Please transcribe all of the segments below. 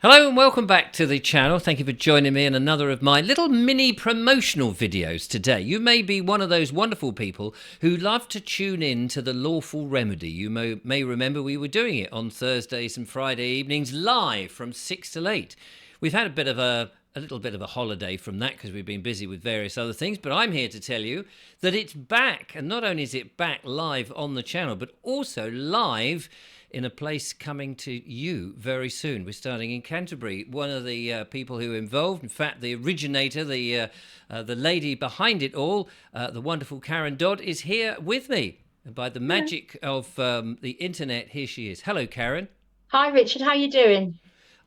Hello and welcome back to the channel. Thank you for joining me in another of my little mini promotional videos today. You may be one of those wonderful people who love to tune in to the Lawful Remedy. You may remember we were doing it on Thursdays and Friday evenings live from 6 till 8. We've had a little bit of a holiday from that because we've been busy with various other things, but I'm here to tell you that it's back. And not only is it back live on the channel, but also live in a place coming to you very soon. We're starting in Canterbury. One of the people who are involved, in fact, the originator, the lady behind it all, the wonderful Karen Dodd, is here with me. And by the magic of the internet, here she is. Hello, Karen. Hi, Richard. How are you doing?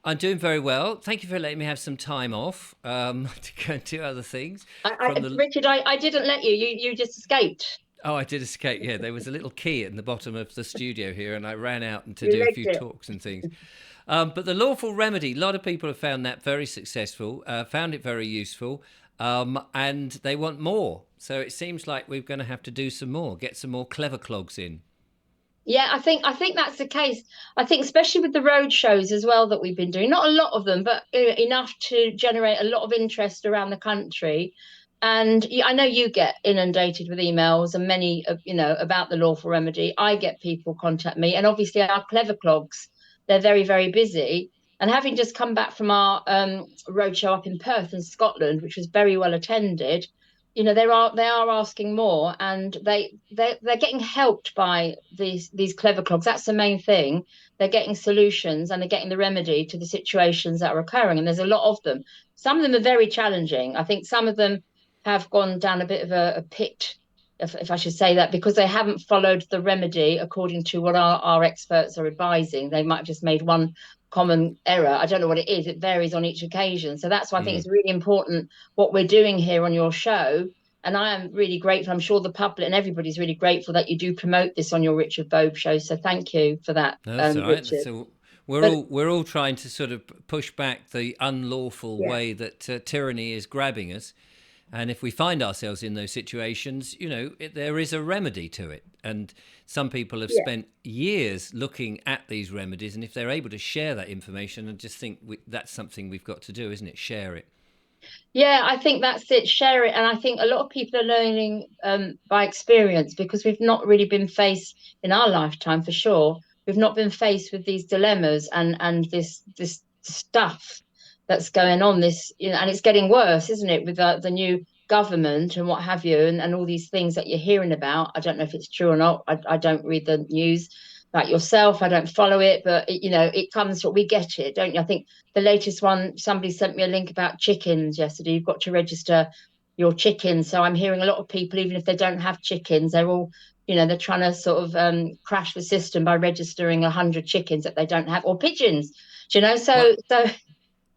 I'm doing very well. Thank you for letting me have some time off to go and do other things. Richard, I didn't let you. You just escaped. Oh, I did escape. Yeah, there was a little key in the bottom of the studio here, and I ran out to You do a legged few it. talks and things. But the Lawful Remedy, a lot of people have found that very successful, found it very useful, and they want more. So it seems like we're going to have to do some more, get some more clever clogs in. Yeah, I think that's the case. I think especially with the road shows as well that we've been doing, not a lot of them, but enough to generate a lot of interest around the country. And I know you get inundated with emails and many, about the Lawful Remedy. I get people contact me, and obviously our clever clogs, they're very, very busy. And having just come back from our roadshow up in Perth in Scotland, which was very well attended, they are asking more, and they're getting helped by these clever clogs. That's the main thing. They're getting solutions and they're getting the remedy to the situations that are occurring, and there's a lot of them. Some of them are very challenging. I think some of them have gone down a bit of a pit, if I should say that, because they haven't followed the remedy according to what our experts are advising. They might have just made one common error. I don't know what it is. It varies on each occasion. So that's why I think Mm. it's really important what we're doing here on your show. And I am really grateful. I'm sure the public and everybody's really grateful that you do promote this on your Richard Bobe show. So thank you for that, No, that's all right. Richard. So we're But all trying to sort of push back the unlawful yeah, way that tyranny is grabbing us. And if we find ourselves in those situations, there is a remedy to it. And some people have yeah. spent years looking at these remedies. And if they're able to share that information, I just think that's something we've got to do, isn't it? Share it. Yeah, I think that's it. Share it. And I think a lot of people are learning by experience, because we've not really been faced in our lifetime, for sure. We've not been faced with these dilemmas and this stuff that's going on. And it's getting worse, isn't it, with the new government and what have you, and all these things that you're hearing about. I don't know if it's true or not. I don't read the news like yourself. I don't follow it, but it comes. We get it, don't you? I think the latest one, somebody sent me a link about chickens yesterday. You've got to register your chickens. So I'm hearing a lot of people, even if they don't have chickens, they're all, they're trying to sort of crash the system by registering 100 chickens that they don't have, or pigeons. Well, So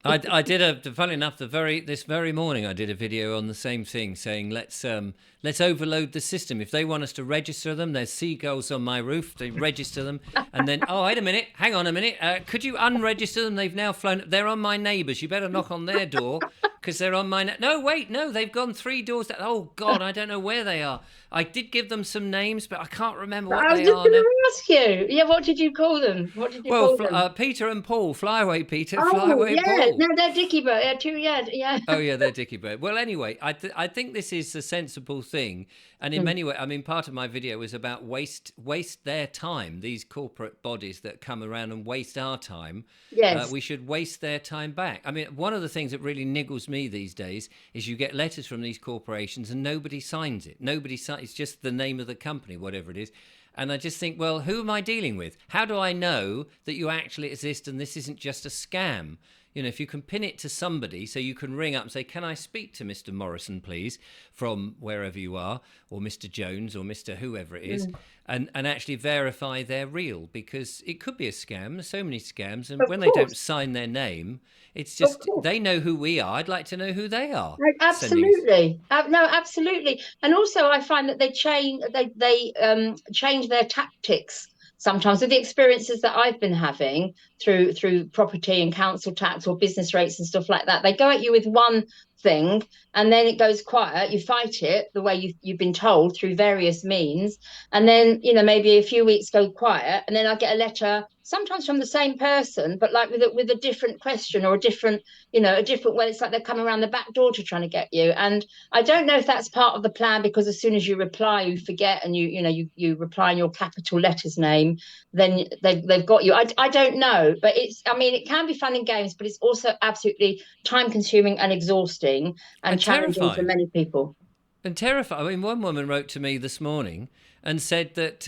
I did funny enough, this very morning I did a video on the same thing, saying let's overload the system. If they want us to register them, there's seagulls on my roof. They register them, and then wait a minute, hang on a minute, could you unregister them? They've now flown. They're on my neighbours. You better knock on their door because they're on my. No, wait, no, they've gone 3 doors. Oh God, I don't know where they are. I did give them some names, but I can't remember what I was they just are going now. to ask you, yeah, what did you call them? What did you Well, call them? Peter and Paul, fly away, Peter, fly Oh, away, yeah, Paul. no, they're Dicky Bird. Yeah, two, yeah, yeah. Oh yeah, they're Dicky Bird. Well, anyway, I think this is a sensible thing, and in many ways, I mean, part of my video was about waste their time. These corporate bodies that come around and waste our time, Yes. we should waste their time back. I mean, one of the things that really niggles me these days is you get letters from these corporations and nobody signs it. Nobody signs. It's just the name of the company, whatever it is. And I just think, well, who am I dealing with? How do I know that you actually exist and this isn't just a scam? If you can pin it to somebody, so you can ring up and say, can I speak to Mr. Morrison, please, from wherever you are, or Mr. Jones, or Mr. whoever it is, and actually verify they're real, because it could be a scam. There's so many scams, and Of when they don't course. sign their name, it's Of just, course. they know who we are. I'd like to know who they are Like, sending us. absolutely. No, absolutely. And also, I find that they change their tactics sometimes. With the experiences that I've been having through property and council tax or business rates and stuff like that, they go at you with one thing, and then it goes quiet. You fight it the way you've been told through various means, and then maybe a few weeks go quiet, and then I get a letter, sometimes from the same person, but like with a different question or a different way. It's like they're coming around the back door to trying to get you. And I don't know if that's part of the plan, because as soon as you reply, you forget, and you reply in your capital letters name, then they've got you. I don't know, but it can be fun in games, but it's also absolutely time consuming and exhausting and challenging for many people. And terrifying. I mean, one woman wrote to me this morning and said that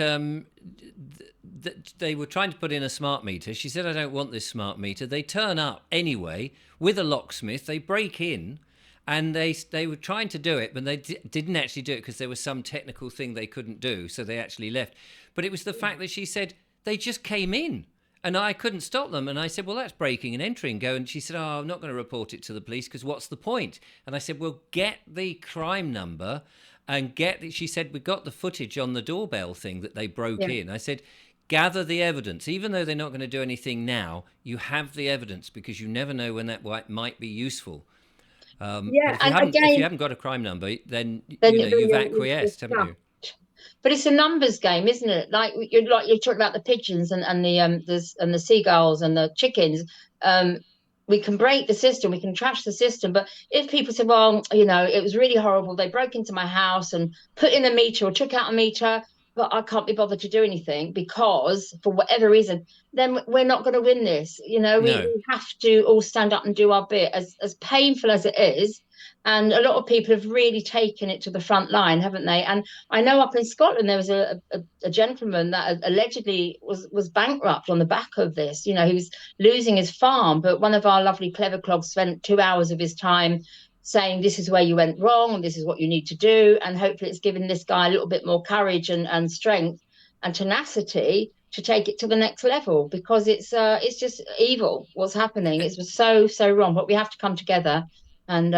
that they were trying to put in a smart meter. She said, I don't want this smart meter. They turn up anyway with a locksmith. They break in, and they were trying to do it, but they didn't actually do it because there was some technical thing they couldn't do. So they actually left. But it was the fact that she said they just came in. And I couldn't stop them. And I said, well, that's breaking and entering. Go. And she said, oh, I'm not going to report it to the police because what's the point? And I said, well, get the crime number and she said, we got the footage on the doorbell thing that they broke in. I said, gather the evidence. Even though they're not going to do anything now, you have the evidence because you never know when that might be useful. If you haven't got a crime number, then you've acquiesced, haven't you? But it's a numbers game, isn't it? Like you're talking about the pigeons and the seagulls and the chickens. We can break the system, we can trash the system. But if people say, well, it was really horrible, they broke into my house and put in a meter or took out a meter, but I can't be bothered to do anything because for whatever reason, then we're not going to win this. We have to all stand up and do our bit, as painful as it is. And a lot of people have really taken it to the front line, haven't they? And I know up in Scotland there was a gentleman that allegedly was bankrupt on the back of this. He was losing his farm, but one of our lovely clever clogs spent 2 hours of his time saying, this is where you went wrong and this is what you need to do. And hopefully it's given this guy a little bit more courage and strength and tenacity to take it to the next level, because it's just evil what's happening. It's so wrong, but we have to come together and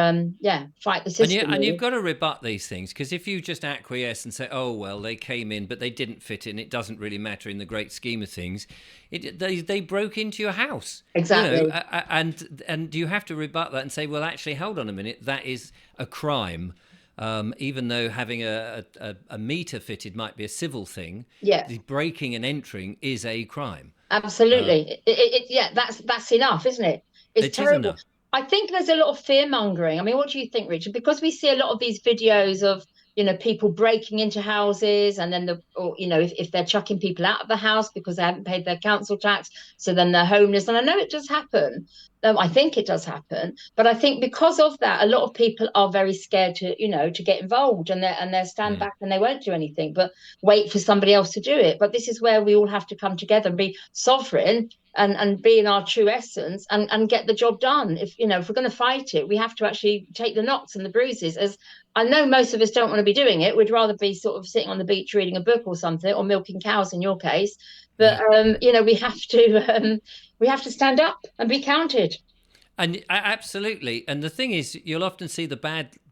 fight the system. And you've got to rebut these things, because if you just acquiesce and say, oh, well, they came in, but they didn't fit in, it doesn't really matter in the great scheme of things. They broke into your house. Exactly. And you have to rebut that and say, well, actually, hold on a minute, that is a crime. Even though having a meter fitted might be a civil thing, the breaking and entering is a crime. Absolutely. That's enough, isn't it? It's terrible. Enough. I think there's a lot of fear mongering. I mean, what do you think, Richard? Because we see a lot of these videos of people breaking into houses, and then if they're chucking people out of the house because they haven't paid their council tax, so then they're homeless. And I know it does happen. I think it does happen, but I think because of that, a lot of people are very scared to get involved, and they stand back and they won't do anything, but wait for somebody else to do it. But this is where we all have to come together and be sovereign and be in our true essence and get the job done. If we're going to fight it, we have to actually take the knocks and the bruises. As I know most of us don't want to be doing it. We'd rather be sort of sitting on the beach reading a book or something, or milking cows in your case. But we have to stand up and be counted. And absolutely. And the thing is, you'll often see the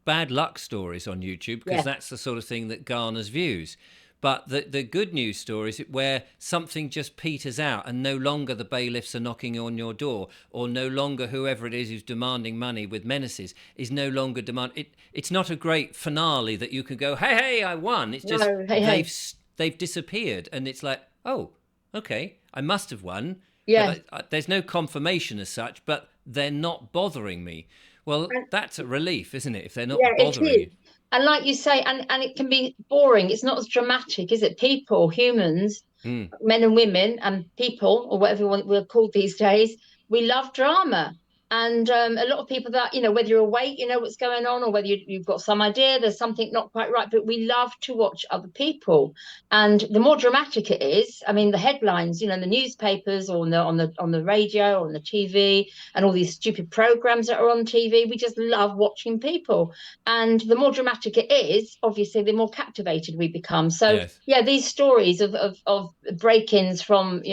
bad luck stories on YouTube, because that's the sort of thing that garners views. But the good news stories where something just peters out and no longer the bailiffs are knocking on your door, or no longer whoever it is who's demanding money with menaces is no longer it's not a great finale that you can go, hey, I won. It's just they've disappeared, and it's like, oh, okay, I must have won. Yeah. There's no confirmation as such, but they're not bothering me. Well, that's a relief, isn't it? If they're not bothering you. And like you say, and it can be boring. It's not as dramatic, is it? People, humans, men and women, and people, or whatever we're called these days, we love drama. And a lot of people that, whether you're awake, what's going on, or whether you've got some idea there's something not quite right, but we love to watch other people. And the more dramatic it is, I mean, the headlines, in the newspapers or on the radio or on the TV, and all these stupid programs that are on TV, we just love watching people. And the more dramatic it is, obviously, the more captivated we become. So, these stories of break-ins from,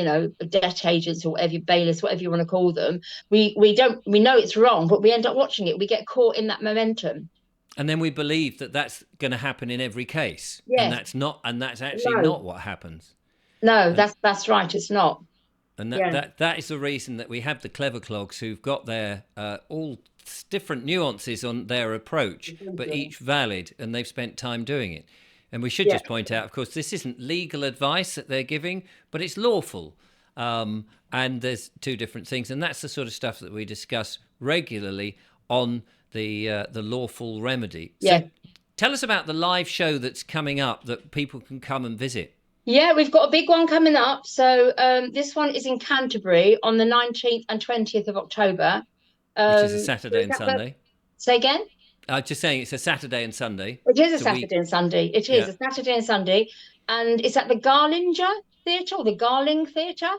debt agents or whatever, bailiffs, whatever you want to call them, we know it's wrong, but we end up watching it. We get caught in that momentum. And then we believe that that's going to happen in every case. Yes. And that's actually not what happens. No, that's right. It's not. And that is the reason that we have the clever clogs who've got their all different nuances on their approach, but each valid, and they've spent time doing it. And we should just point out, of course, this isn't legal advice that they're giving, but it's lawful. And there's two different things, and that's the sort of stuff that we discuss regularly on the Lawful Remedy. Yeah. So tell us about the live show that's coming up that people can come and visit. Yeah, we've got a big one coming up. So this one is in Canterbury on the 19th and 20th of October. Which is a Saturday and Sunday. Say again? Just saying it's a Saturday and Sunday. It is a Saturday and Sunday. It is a Saturday and Sunday. And it's at the Garlinge Theatre, or the Garlinge Theatre,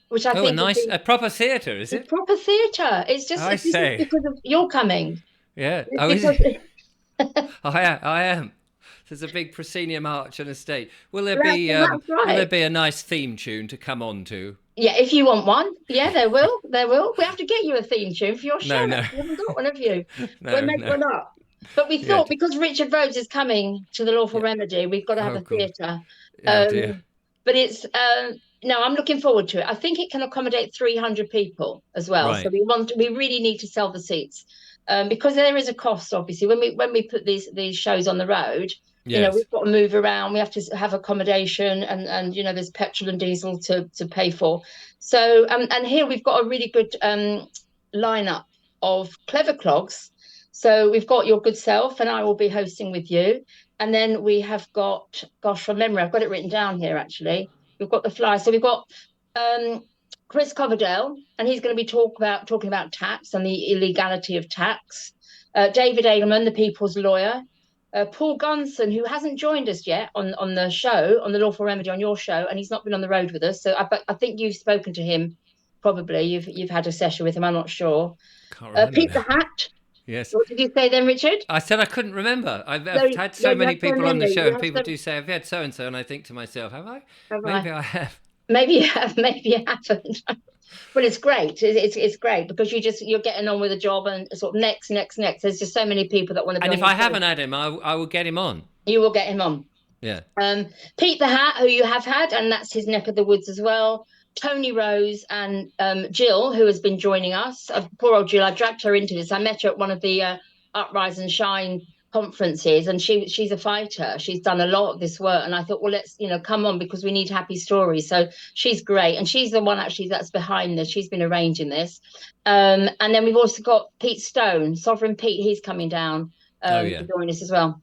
which I think a proper theatre, is it? A proper theatre. It's just because of your coming. Yeah. Is it? I am. There's a big proscenium arch and a stage. Will there be a nice theme tune to come on to? Yeah, if you want one. Yeah, there will. There will. We have to get you a theme tune for your show. No. You haven't got one, have you? We'll make one up. But we thought because Richard Rhodes is coming to the Lawful Remedy, we've got to have a theatre. But it's no, I'm looking forward to it. I think it can accommodate 300 people as well. Right. So we really need to sell the seats. Because there is a cost, obviously, when we put these shows on the road. Yes. We've got to move around. We have to have accommodation, and there's petrol and diesel to pay for. So and here we've got a really good lineup of clever clogs. So we've got your good self, and I will be hosting with you. And then we have got, from memory, I've got it written down here actually. We've got the flyer. So we've got Chris Coverdale, and he's going to be talking about tax and the illegality of tax. David Edelman, the People's Lawyer. Paul Gunson, who hasn't joined us yet on the show, on the Lawful Remedy, on your show, and he's not been on the road with us. So I think you've spoken to him, probably. You've had a session with him, I'm not sure. Pete the Hat. Yes. What did you say then, Richard? I said I couldn't remember. I've had so many people on the show, and people do say, I've had so-and-so, and I think to myself, have I? Maybe I have. Maybe you have, maybe you haven't. Well, it's great. It's great because you're getting on with a job and sort of next. There's just so many people that want to be on. And if I haven't had him, I will get him on. You will get him on. Yeah. Pete the Hat, who you have had, and that's his neck of the woods as well. Tony Rose and Jill, who has been joining us. Poor old Jill, I dragged her into this. I met her at one of the Uprise and Shine conferences, and she's a fighter. She's done a lot of this work, and I thought, well, let's come on because we need happy stories. So she's great, and she's the one actually that's behind this. She's been arranging this, and then we've also got Pete Stone, Sovereign Pete. He's coming down to join us as well.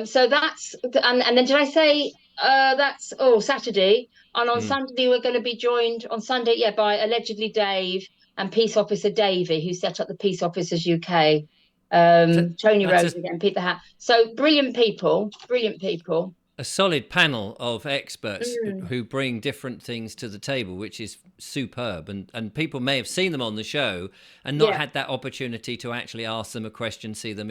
So that's and then did I say that's Saturday, and on Sunday we're going to be joined on Sunday by allegedly Dave and Peace Officer Davey, who set up the Peace Officers UK. Tony Rose again, Pete the Hat. So brilliant people. A solid panel of experts who bring different things to the table, which is superb. And people may have seen them on the show and not had that opportunity to actually ask them a question, see them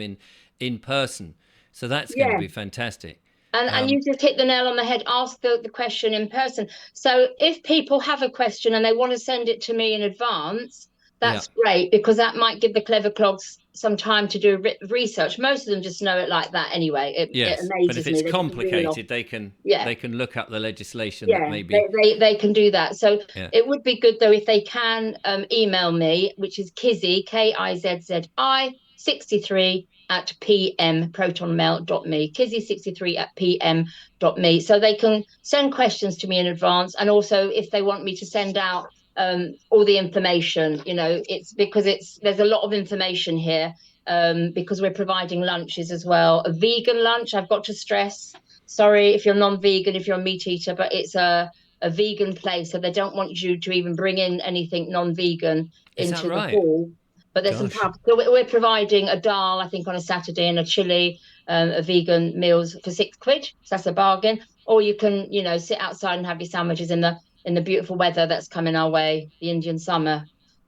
in person. So that's going to be fantastic. And you just hit the nail on the head. Ask the question in person. So if people have a question and they want to send it to me in advance, that's great, because that might give the clever clogs some time to do research. Most of them just know it like that anyway. It amazes me. But if it's complicated, they can look up the legislation that maybe they can do that. So it would be good though if they can email me, which is Kizzy, Kizzi 63 at pmprotonmail.me, Kizzy 63 at pm.me. So they can send questions to me in advance, and also if they want me to send out all the information, it's because there's a lot of information here, because we're providing lunches as well. A vegan lunch, I've got to stress, sorry if you're non-vegan, if you're a meat eater, but it's a vegan place, so they don't want you to even bring in anything non-vegan into the hall. But there's some pubs. So we're providing a dal, I think, on a Saturday, and a chili, a vegan meals for £6. So that's a bargain. Or you can, sit outside and have your sandwiches in the beautiful weather that's coming our way, the Indian summer.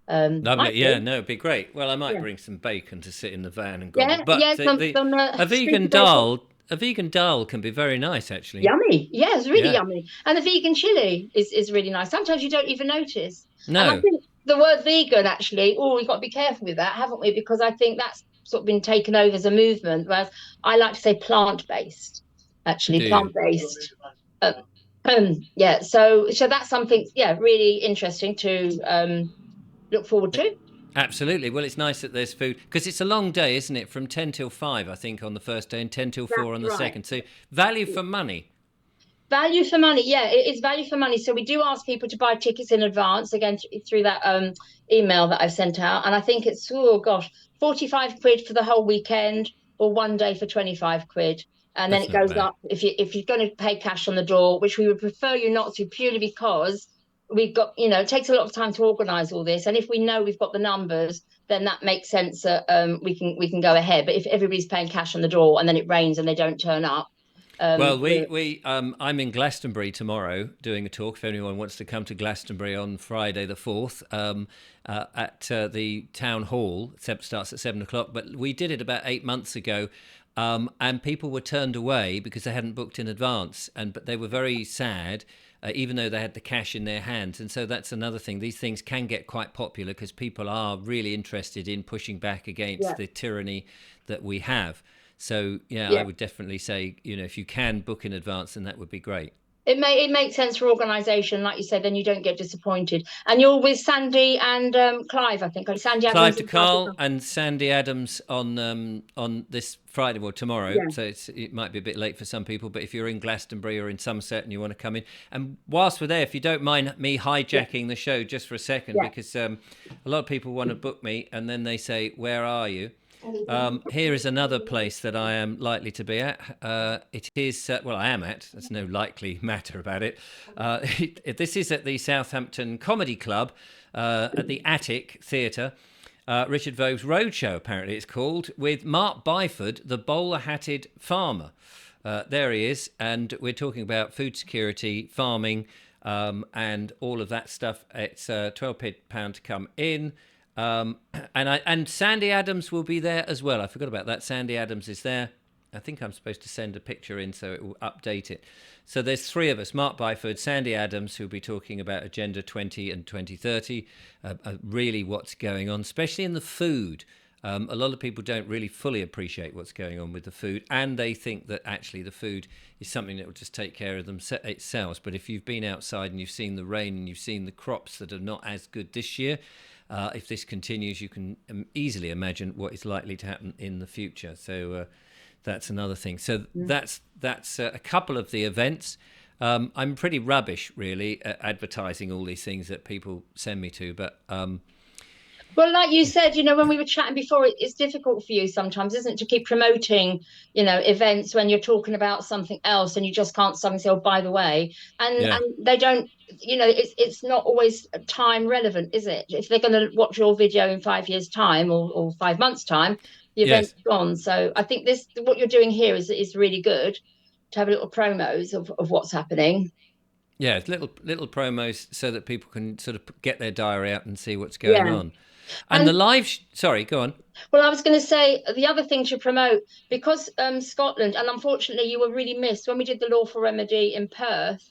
Lovely, it'd be great. Well, I might bring some bacon to sit in the van and gobble. But a vegan dal can be very nice, actually. Yummy, it's really yummy. And the vegan chili is really nice. Sometimes you don't even notice. No. And I think the word vegan, actually, we've got to be careful with that, haven't we? Because I think that's sort of been taken over as a movement, whereas I like to say plant-based, actually, plant-based. Yeah, so that's something, yeah, really interesting to look forward to. Absolutely. Well, it's nice that there's food because it's a long day, isn't it? From 10 till 5, I think, on the first day and 10 till 4 on That's the right. second. So value for money. Value for money, yeah, it is value for money. So we do ask people to buy tickets in advance again through that email that I've sent out, and I think it's, oh gosh, 45 quid for the whole weekend, or one day for 25 quid, and then That's it not goes bad. up if you're going to pay cash on the door, which we would prefer you not to, purely because we've got, it takes a lot of time to organise all this, and if we know we've got the numbers, then that makes sense that we can go ahead. But if everybody's paying cash on the door and then it rains and they don't turn up, Well, we're I'm in Glastonbury tomorrow doing a talk. If anyone wants to come to Glastonbury on Friday the 4th, at the town hall, starts at 7 o'clock. But we did it about 8 months ago, and people were turned away because they hadn't booked in advance, but they were very sad. Even though they had the cash in their hands. And so that's another thing. These things can get quite popular because people are really interested in pushing back against yeah. the tyranny that we have. So, yeah, I Yeah, would definitely say, if you can book in advance, then that would be great. it makes sense for organisation, like you said. Then you don't get disappointed. And you're with Sandy and Clive, I think. Sandy Clive Adams de and Clive. Carl and Sandy Adams on this Friday or tomorrow. Yeah, So it might be a bit late for some people, but if you're in Glastonbury or in Somerset and you want to come in, and whilst we're there, if you don't mind me yeah, hijacking the show just for a second, yeah. because a lot of people want to book me and then they say, "Where are you?" Here is another place that I am likely to be at. It is, well, I am at, there's no likely matter about it. This is at the Southampton Comedy Club, at the Attic Theatre. Richard Vogue's Roadshow, apparently it's called, with Mark Byford, the bowler-hatted farmer. There he is, and we're talking about food security, farming, and all of that stuff. It's £12 to come in. And Sandy Adams will be there as well. I forgot about that. Sandy Adams is there. I think I'm supposed to send a picture in so it will update it. So there's three of us: Mark Byford, Sandy Adams, who'll be talking about Agenda 20 and 2030, really what's going on, especially in the food. A lot of people don't really fully appreciate what's going on with the food, and they think that actually the food is something that will just take care of them itself. But if you've been outside and you've seen the rain and you've seen the crops that are not as good this year, if this continues, you can easily imagine what is likely to happen in the future. So that's another thing. So that's a couple of the events. I'm pretty rubbish, really, at advertising all these things that people send me to. But Well, like you said, when we were chatting before, it's difficult for you sometimes, isn't it, to keep promoting, events when you're talking about something else and you just can't suddenly say, oh, by the way. And yeah, they don't, it's not always time relevant, is it? If they're going to watch your video in 5 years' time, or 5 months' time, the event's yes, gone. So I think what you're doing here is really good, to have little promos of what's happening. yeah, it's little promos so that people can sort of get their diary out and see what's going Yeah. on. And the And live, sorry, go on. well, I was going to say the other thing to promote, because Scotland, and unfortunately you were really missed when we did the Lawful Remedy in Perth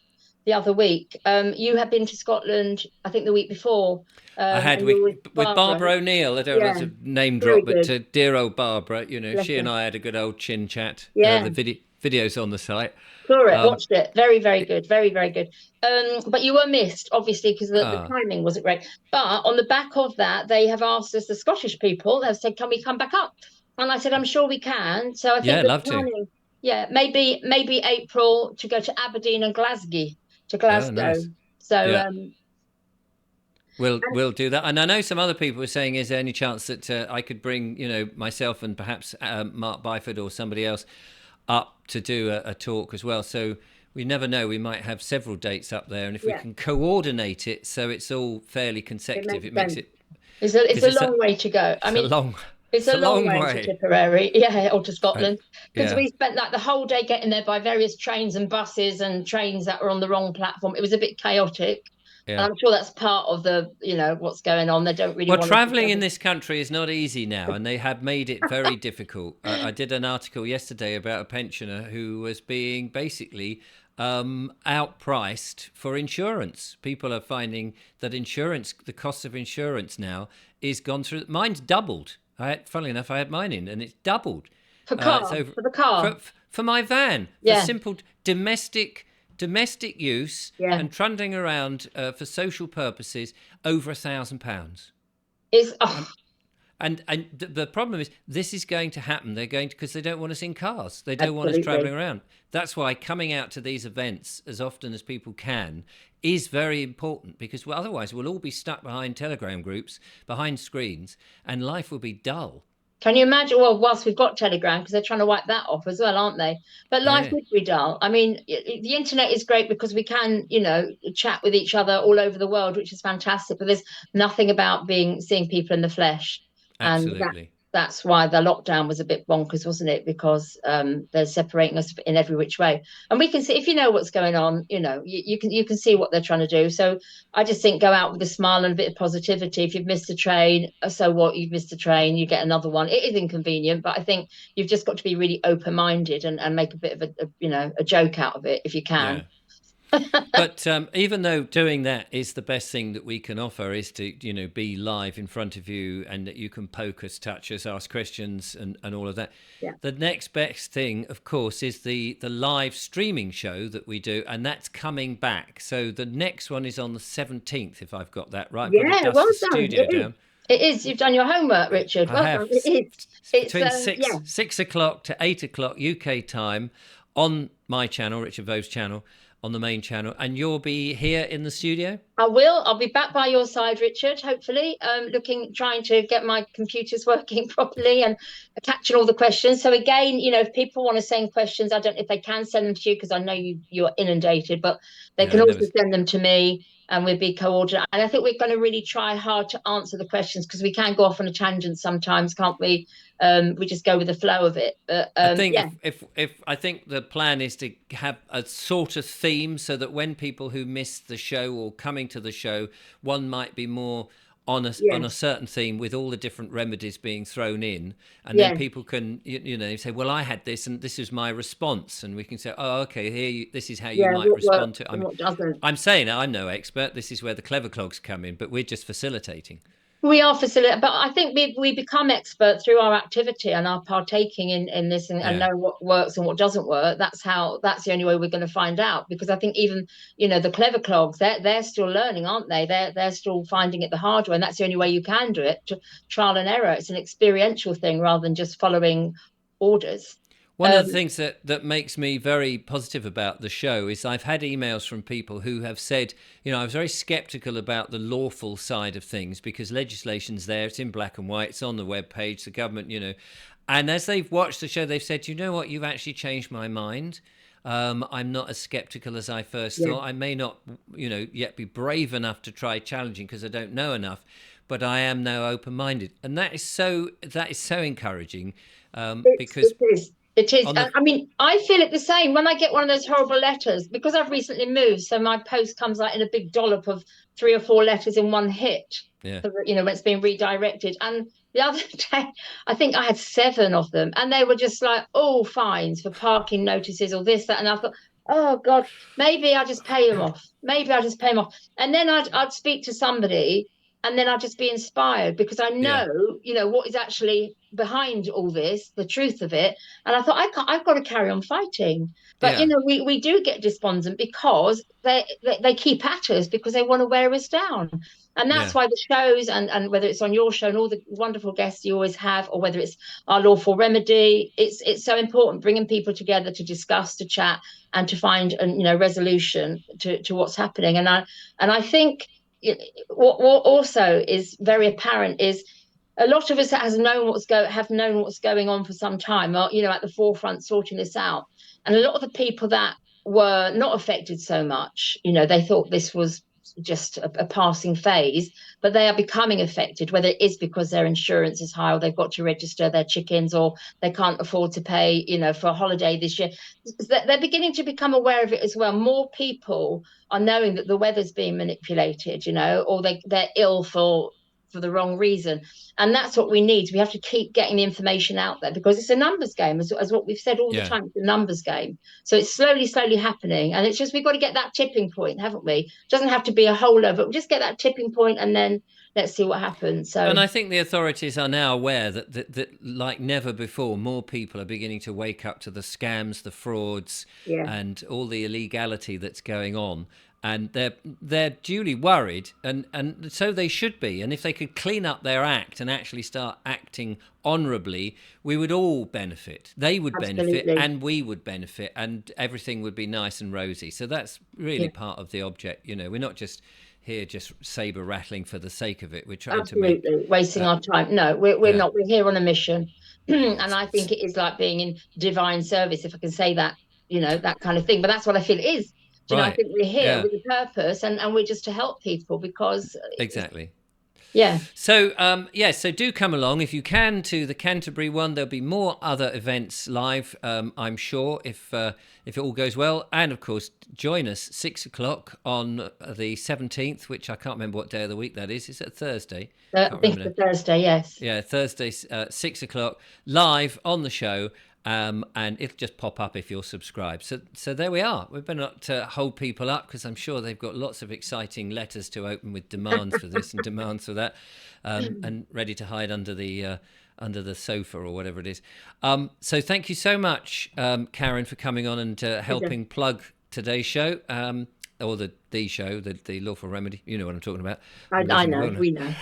the other week. You had been to Scotland, I think, the week before, I had and you were with with Barbara. Barbara O'Neill. I don't want Yeah, to name very drop, but good. dear old Barbara, Bless she her. and I had a good old chin chat. Yeah, The videos on the site. saw it, Um, watched it. Very, very good. Very, very good. But you were missed, obviously, because the ah, timing wasn't great. But on the back of that, they have asked us, the Scottish people have said, can we come back up? And I said, I'm sure we can. So I think yeah, the love to. planning, yeah, maybe April, to go to Aberdeen and Glasgow, to Oh, Glasgow. nice. So Yeah, we'll do that. And I know some other people were saying, is there any chance that I could bring, myself and perhaps Mark Byford or somebody else up to do a talk as well? So we never know. We might have several dates up there, and if we yeah, can coordinate it so it's all fairly it consecutive, makes it makes sense. it It's because a long way to go. I it's a mean, long it's it's a a long long way to way. Tipperary, yeah, or to I, Scotland, because yeah, we spent like the whole day getting there by various trains and buses and trains that were on the wrong platform. It was a bit chaotic, and yeah. I'm sure that's part of the, what's going on. They don't really Well, want us to traveling in travel. this country is not easy now, and they have made it very difficult. I did an article yesterday about a pensioner who was being basically outpriced for insurance. People are finding that the cost of insurance now is gone through. Mine's doubled. Funnily enough, I had mine in, and it's doubled. For It's car, over for the car, for my van for yeah, simple domestic domestic use Yeah. and trundling around for social purposes over £1,000. It's And the problem is, this is going to happen. They're going to, because they don't want us in cars. They don't want us absolutely. travelling around. That's why coming out to these events as often as people can is very important, because otherwise we'll all be stuck behind Telegram groups, behind screens, and life will be dull. Can you imagine? Well, whilst we've got Telegram, because they're trying to wipe that off as well, aren't they? But life Yeah, would be dull. I mean, the internet is great because we can, chat with each other all over the world, which is fantastic. But there's nothing about seeing people in the flesh, and absolutely. that's why the lockdown was a bit bonkers, wasn't it? Because they're separating us in every which way, and we can see, if you know what's going on, you can see what they're trying to do. So I just think go out with a smile and a bit of positivity. If you've missed a train, so what? You've missed a train, you get another one. It is inconvenient, but I think you've just got to be really open-minded and make a bit of a joke out of it if you can. Yeah. But even though doing that is the best thing that we can offer, is to be live in front of you, and that you can poke us, touch us, ask questions, and all of that. Yeah. The next best thing, of course, is the live streaming show that we do, and that's coming back. So the next one is on the 17th, if I've got that right. I've got Yeah, to dust well the done. studio down. It is. You've done your homework, Richard. I Well have done. It is. It's between yeah. 6 o'clock to 8 o'clock UK time on my channel, Richard Vo's channel, on the main channel, and you'll be here in the studio. I will. I'll be back by your side, Richard, hopefully, trying to get my computers working properly and catching all the questions. So again, if people want to send questions, I don't know if they can send them to you because I know you're inundated, but they Yeah, can I never. also send them to me and we'll be coordinated. And I think we're going to really try hard to answer the questions because we can go off on a tangent sometimes, can't we? We just go with the flow of it. But I think yeah. if I think the plan is to have a sort of theme, so that when people who miss the show or coming to the show, one might be more on a certain theme, with all the different remedies being thrown in, and then people can say, well, I had this and this is my response, and we can say, oh, okay, this is how you might What respond works to it. and what doesn't. I'm saying I'm no expert. This is where the clever clogs come in, but we're just facilitating. We are facilitating, but I think we become expert through our activity and our partaking in this, and Yeah. know what works and what doesn't work. That's the only way we're going to find out. Because I think even the clever clogs, they're still learning, aren't they? They're still finding it the hard way, and that's the only way you can do it. Trial and error. It's an experiential thing rather than just following orders. One of the things that makes me very positive about the show is I've had emails from people who have said, I was very skeptical about the lawful side of things because legislation's there, it's in black and white, it's on the webpage, the government, and as they've watched the show, they've said, you know what, you've actually changed my mind. I'm not as skeptical as I first thought. I may not, yet be brave enough to try challenging because I don't know enough, but I am now open-minded, and that is so encouraging because. It is. I mean, I feel it the same when I get one of those horrible letters because I've recently moved. So my post comes out in a big dollop of 3 or 4 letters in one hit. Yeah. When it's being redirected. And the other day, I think I had 7 of them, and they were just like, oh, fines for parking notices or this, that, and I thought, oh God, maybe I just pay them off. And then I'd speak to somebody. And then I'll just be inspired because I know, what is actually behind all this, the truth of it. And I thought, I've got to carry on fighting. But, we do get despondent because they keep at us because they want to wear us down. And that's why the shows, and whether it's on your show and all the wonderful guests you always have, or whether it's our Lawful Remedy, it's so important bringing people together to discuss, to chat, and to find resolution to what's happening. And I think what also is very apparent is a lot of us that have known what's going on for some time are at the forefront sorting this out, and a lot of the people that were not affected so much, they thought this was just a passing phase, but they are becoming affected, whether it is because their insurance is high or they've got to register their chickens or they can't afford to pay for a holiday this year. They're beginning to become aware of it as well. More people are knowing that the weather's being manipulated, or they're ill for the wrong reason. And that's what we need. We have to keep getting the information out there because it's a numbers game, as what we've said all the time. It's a numbers game. So it's slowly happening. And it's just, we've got to get that tipping point, haven't we? It doesn't have to be a whole lot, but we just get that tipping point and then let's see what happens. So, and I think the authorities are now aware that like never before, more people are beginning to wake up to the scams, the frauds, yeah, and all the illegality that's going on. And they're duly worried, and so they should be. And if they could clean up their act and actually start acting honourably, we would all benefit. They would benefit, absolutely. and we would benefit, and everything would be nice and rosy. So that's really Yeah, part of the object. You know, we're not just here just saber rattling for the sake of it. We're trying to make absolutely. Wasting our time. No, we're yeah, not. We're here on a mission. And I think it is like being in divine service, if I can say that, that kind of thing. But that's what I feel it is. I right, think we're here yeah, with a purpose, and we're just to help people because, exactly. yeah, So, so do come along if you can to the Canterbury one. There'll be more other events live, I'm sure, if it all goes well. And of course, join us 6 o'clock on the 17th, which I can't remember what day of the week that is. Is it a Thursday? I Can't think remember. it's a Thursday, yes. Yeah, Thursday, 6 o'clock, live on the show. And it'll just pop up if you're subscribed. So there we are. We've been not to hold people up because I'm sure they've got lots of exciting letters to open with demands for this and demands for that, and ready to hide under the sofa or whatever it is. So thank you so much, Karen, for coming on and helping plug today's show, or the show, the Lawful Remedy. You know what I'm talking about. I know, we know.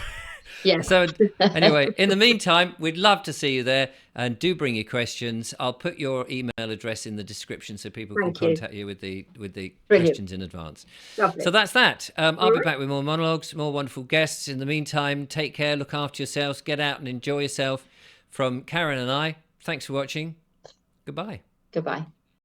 Yeah. So anyway, in the meantime, we'd love to see you there, and do bring your questions. I'll put your email address in the description so people can contact you with the Brilliant. questions in advance. Lovely. So that's that. I'll be back with more monologues, more wonderful guests. In the meantime, take care, look after yourselves, get out and enjoy yourself. From Karen and I, thanks for watching. Goodbye. Goodbye.